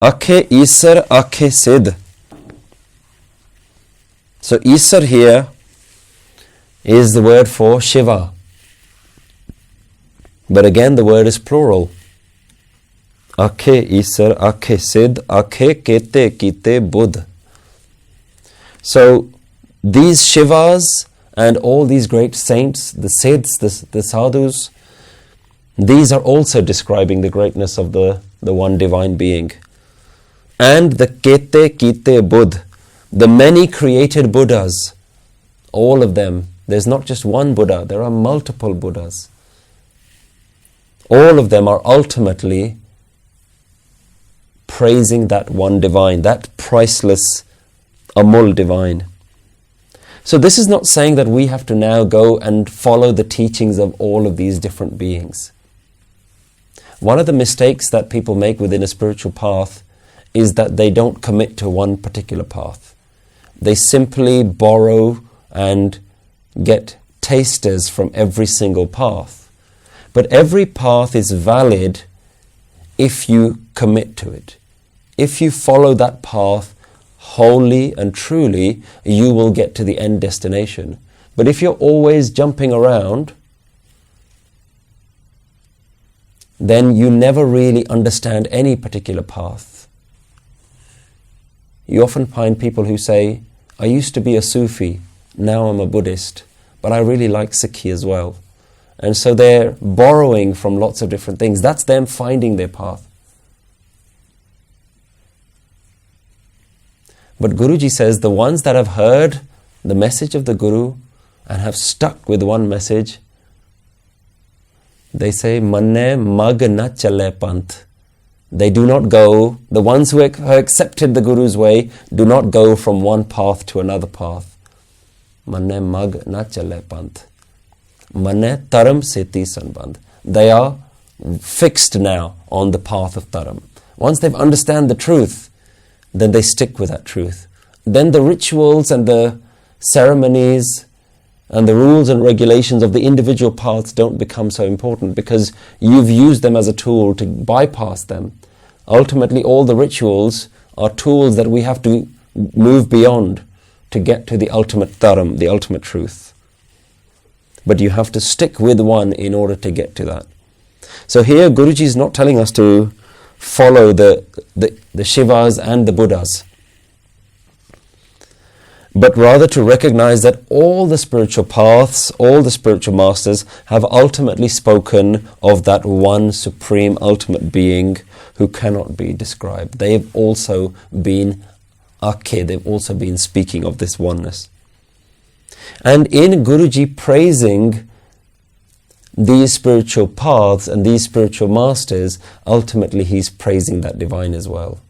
Akhe Isar, Akhe Sid. So Isar here is the word for Shiva. But again the word is plural. Akhe Isar, Akhe Sid, Akhe Kete Kite Buddh. So these Shivas and all these great saints, the Siddhs, the Sadhus, these are also describing the greatness of the one divine being. And the Kete Kite Buddh, the many created Buddhas, all of them. There's not just one Buddha, there are multiple Buddhas. All of them are ultimately praising that one divine, that priceless Amul divine. So this is not saying that we have to now go and follow the teachings of all of these different beings. One of the mistakes that people make within a spiritual path is that they don't commit to one particular path. They simply borrow and get tasters from every single path. But every path is valid if you commit to it. If you follow that path wholly and truly, you will get to the end destination. But if you're always jumping around, then you never really understand any particular path. You often find people who say, I used to be a Sufi, now I'm a Buddhist, but I really like Sikhi as well. And so they're borrowing from lots of different things. That's them finding their path. But Guruji says the ones that have heard the message of the Guru and have stuck with one message, they say, Manne mag na chale panth. They do not go, the ones who have accepted the Guru's way, do not go from one path to another path. Manne mag na chale panth. Manne taram seti sanbandh. They are fixed now on the path of taram. Once they've understand the truth, then they stick with that truth. Then the rituals and the ceremonies and the rules and regulations of the individual paths don't become so important because you've used them as a tool to bypass them. Ultimately, all the rituals are tools that we have to move beyond to get to the ultimate dharam, the ultimate truth. But you have to stick with one in order to get to that. So here Guruji is not telling us to follow the Shivas and the Buddhas, but rather to recognize that all the spiritual paths, all the spiritual masters have ultimately spoken of that one supreme ultimate being who cannot be described. They've also been Akhe, they've also been speaking of this oneness. And in Guruji praising these spiritual paths and these spiritual masters, ultimately he's praising that divine as well.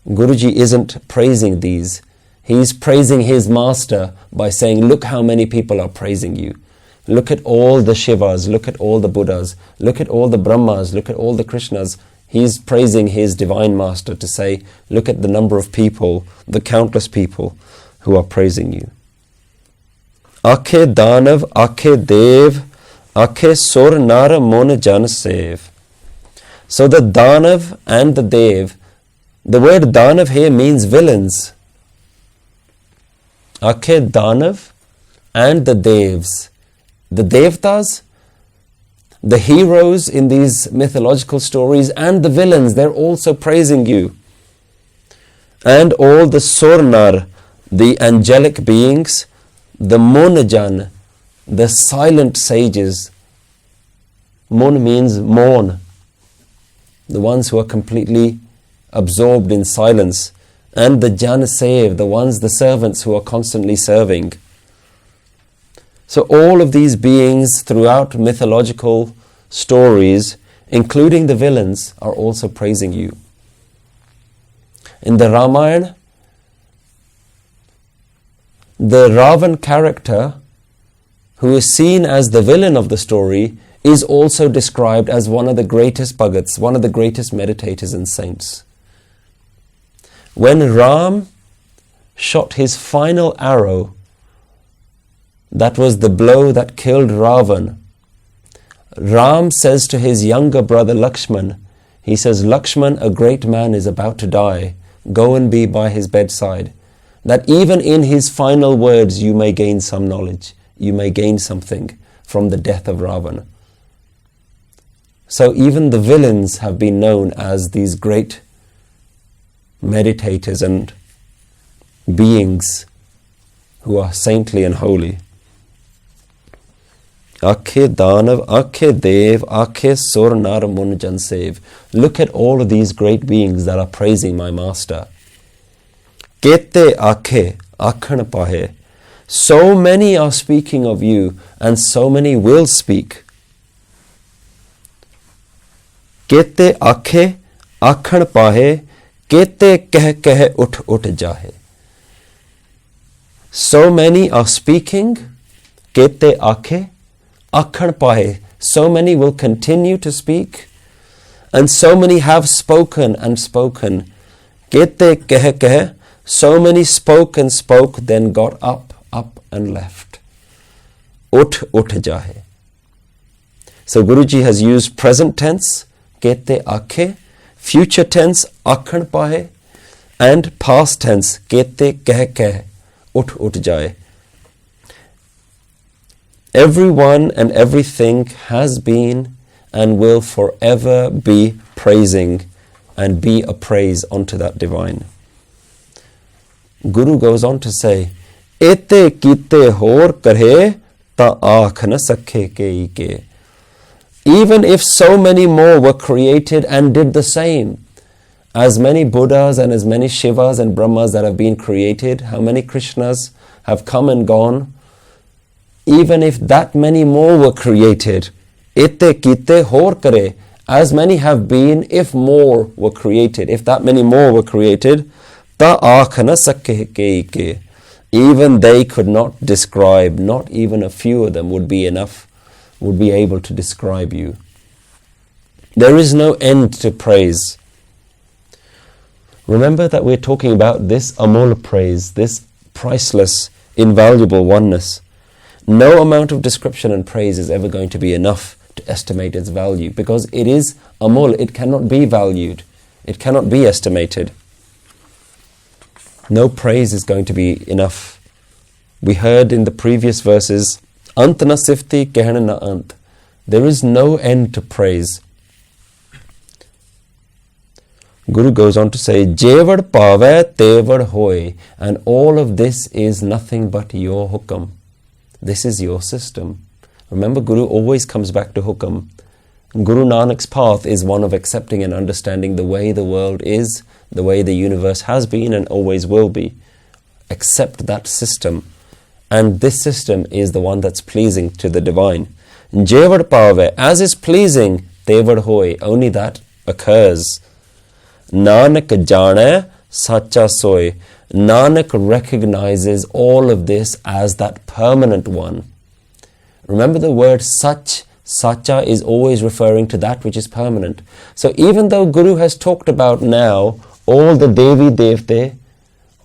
Guruji isn't praising these. He's praising his master by saying, look how many people are praising you. Look at all the Shivas, look at all the Buddhas, look at all the Brahmas, look at all the Krishnas. He's praising his divine master to say, look at the number of people, the countless people who are praising you. Akhe Danav, Akhe Dev, Akhe Sur Nara Mon Jan Sev. So the Danav and the Dev, the word Danav here means villains. Akhe Danav and the Devs. The Devtas, the heroes in these mythological stories, and the villains, they're also praising you. And all the Surnar, the angelic beings, the Monajan, the silent sages. Mon means mourn, the ones who are completely absorbed in silence. And the Jan Sev, the ones, the servants who are constantly serving. So all of these beings throughout mythological stories, including the villains, are also praising you. In the Ramayana, the Ravan character, who is seen as the villain of the story, is also described as one of the greatest bhagats, one of the greatest meditators and saints. When Ram shot his final arrow, that was the blow that killed Ravan, Ram says to his younger brother Lakshman, He says, Lakshman, a great man is about to die. Go and be by his bedside. That even in his final words you may gain some knowledge. You may gain something from the death of Ravana. So even the villains have been known as these great meditators and beings who are saintly and holy. Akhe Danav, Akhe Dev, Akhe Sur Nar Mun Jan Sev. Look at all of these great beings that are praising my master. Kete Akhe, Akhan Pahe. So many are speaking of you, and so many will speak. Kete Akhe, Akhan Pahe, Kete Keh Keh Ut Ut Jahe. So many are speaking, Kete Akhe, Akhan Pahe. So many will continue to speak, and so many have spoken and spoken. Kete Keh Keh. So many spoke and spoke, then got up and left. Ut Ut Jahe. So Guruji has used present tense, Kete Akhe, future tense, Akhan Pahe, and past tense, Kete Keh Keh, Ut Ut Jahe. Everyone and everything has been and will forever be praising and be a praise unto that divine. Guru goes on to say, Ete kite hor karhe ta aakh na sakhe kei ke. Even if so many more were created and did the same, as many Buddhas and as many Shivas and Brahmas that have been created, how many Krishnas have come and gone, even if that many more were created, Ete kite hor kare, as many have been, if more were created, if that many more were created, ta aakh na sakhe kei ke. Even they could not describe, not even a few of them would be enough, would be able to describe you. There is no end to praise. Remember that we're talking about this amol praise, this priceless, invaluable oneness. No amount of description and praise is ever going to be enough to estimate its value, because it is amol, it cannot be valued, it cannot be estimated. No praise is going to be enough. We heard in the previous verses, Ant na sifti kehna na ant. There is no end to praise. Guru goes on to say, Jevad pave tevad hoy. And all of this is nothing but your hukam. This is your system. Remember, Guru always comes back to hukam. Guru Nanak's path is one of accepting and understanding the way the world is, the way the universe has been and always will be. Accept that system. And this system is the one that's pleasing to the divine. Jevad pave, as is pleasing, tevad hoy, only that occurs. Nanak jane sacha soy. Nanak recognizes all of this as that permanent one. Remember the word sach, sacha is always referring to that which is permanent. So even though Guru has talked about now all the Devi Devte,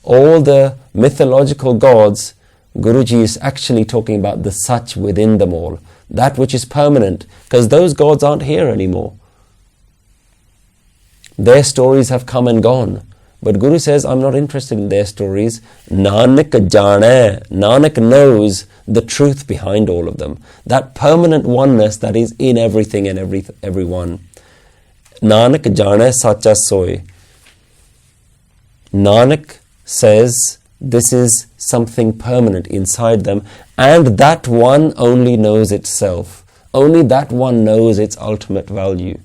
all the mythological gods, Guruji is actually talking about the Sach within them all, that which is permanent, because those gods aren't here anymore. Their stories have come and gone. But Guru says, I'm not interested in their stories. Nanak jane, Nanak knows the truth behind all of them. That permanent oneness that is in everything and everyone. Nanak jane sacha soy. Nanak says this is something permanent inside them, and that one only knows itself. Only that one knows its ultimate value.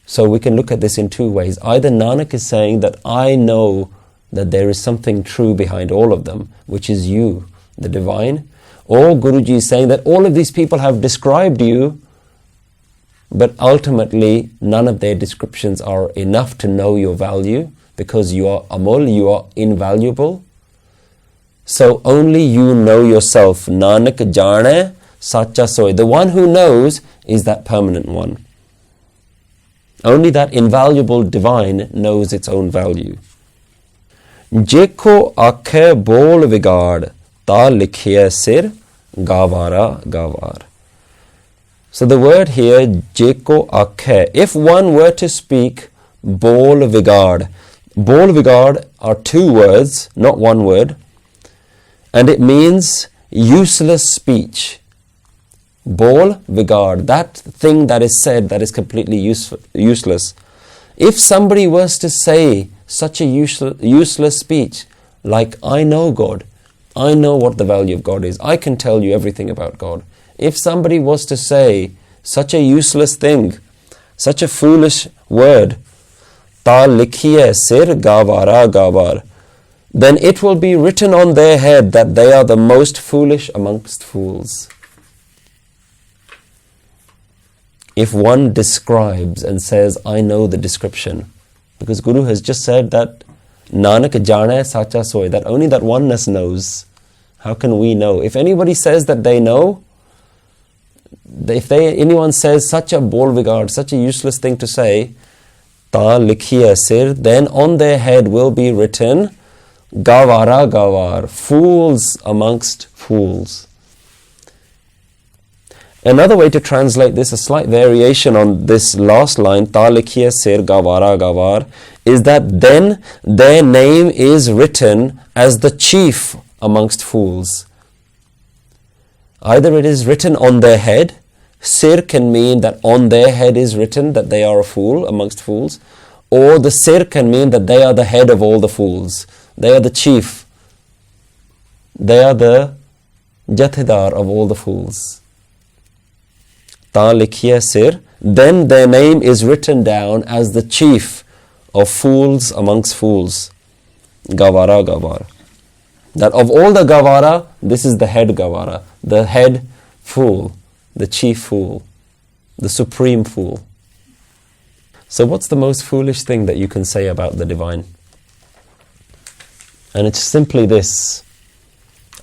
So we can look at this in two ways. Either Nanak is saying that I know that there is something true behind all of them, which is you, the divine, or Guruji is saying that all of these people have described you, but ultimately none of their descriptions are enough to know your value, because you are amol, you are invaluable. So only you know yourself. Nanak jane sacha soy. The one who knows is that permanent one. Only that invaluable divine knows its own value. Jeko akhe bol vigad, ta likhiya sir gavara gavar. So the word here, Jeko Akhe, if one were to speak Bol Vigard. Bol Vigard are two words, not one word, and it means useless speech. Bol Vigard, that thing that is said that is completely useless. If somebody was to say such a useless speech, like, I know God, I know what the value of God is, I can tell you everything about God. If somebody was to say such a useless thing, such a foolish word, Ta likhiye sir gavara gavar, then it will be written on their head that they are the most foolish amongst fools. If one describes and says, I know the description, because Guru has just said that Nanak jane sacha soy, that only that oneness knows. How can we know? If anybody says that they know, if anyone says such a bol vigard, such a useless thing to say, ta likhiye sir, then on their head will be written gavara gavar, fools amongst fools. Another way to translate this, a slight variation on this last line, ta likhiye sir gavara gavar, is that then their name is written as the chief amongst fools. Either it is written on their head, sir can mean that on their head is written that they are a fool amongst fools, or the sir can mean that they are the head of all the fools. They are the chief. They are the jathedar of all the fools. Ta likhiye sir, then their name is written down as the chief of fools amongst fools. Gavara gavar. That of all the gavara, this is the head gavara, the head fool, the chief fool, the supreme fool. So what's the most foolish thing that you can say about the divine? And it's simply this: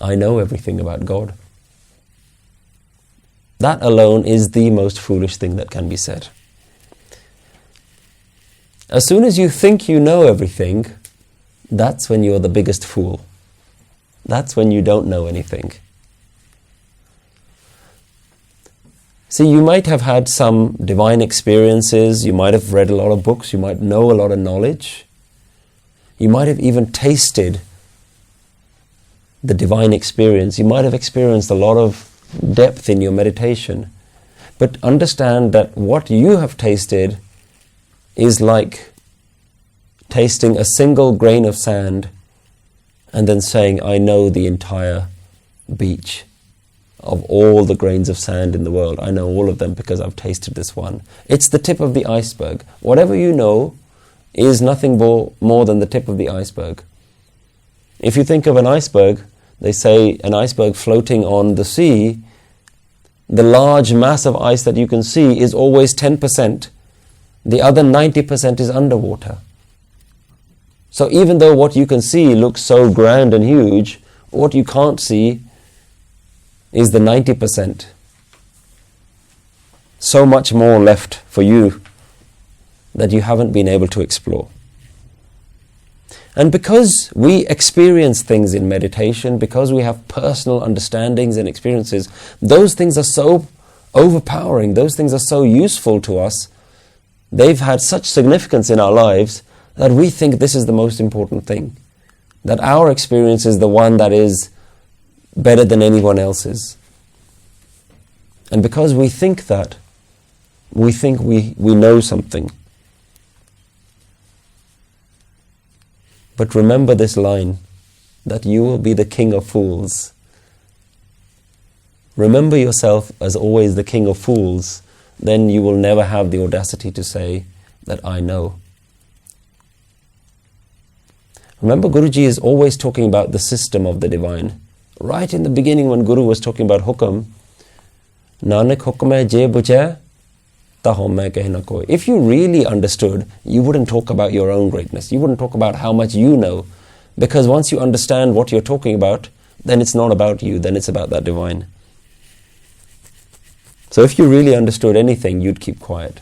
I know everything about God. That alone is the most foolish thing that can be said. As soon as you think you know everything, that's when you're the biggest fool. That's when you don't know anything. See, you might have had some divine experiences, you might have read a lot of books, you might know a lot of knowledge, you might have even tasted the divine experience, you might have experienced a lot of depth in your meditation. But understand that what you have tasted is like tasting a single grain of sand and then saying, I know the entire beach of all the grains of sand in the world. I know all of them because I've tasted this one. It's the tip of the iceberg. Whatever you know is nothing more than the tip of the iceberg. If you think of an iceberg, they say an iceberg floating on the sea, the large mass of ice that you can see is always 10%. The other 90% is underwater. So even though what you can see looks so grand and huge, what you can't see is the 90%. So much more left for you that you haven't been able to explore. And because we experience things in meditation, because we have personal understandings and experiences, those things are so overpowering, those things are so useful to us, they've had such significance in our lives that we think this is the most important thing. That our experience is the one that is better than anyone else's. And because we think that, we think we know something. But remember this line, that you will be the king of fools. Remember yourself as always the king of fools, then you will never have the audacity to say that I know. Remember, Guruji is always talking about the system of the divine. Right in the beginning when Guru was talking about hukam, Nanak hukam je bujhe, tahom main kehna koi. If you really understood, you wouldn't talk about your own greatness. You wouldn't talk about how much you know. Because once you understand what you're talking about, then it's not about you, then it's about that divine. So if you really understood anything, you'd keep quiet.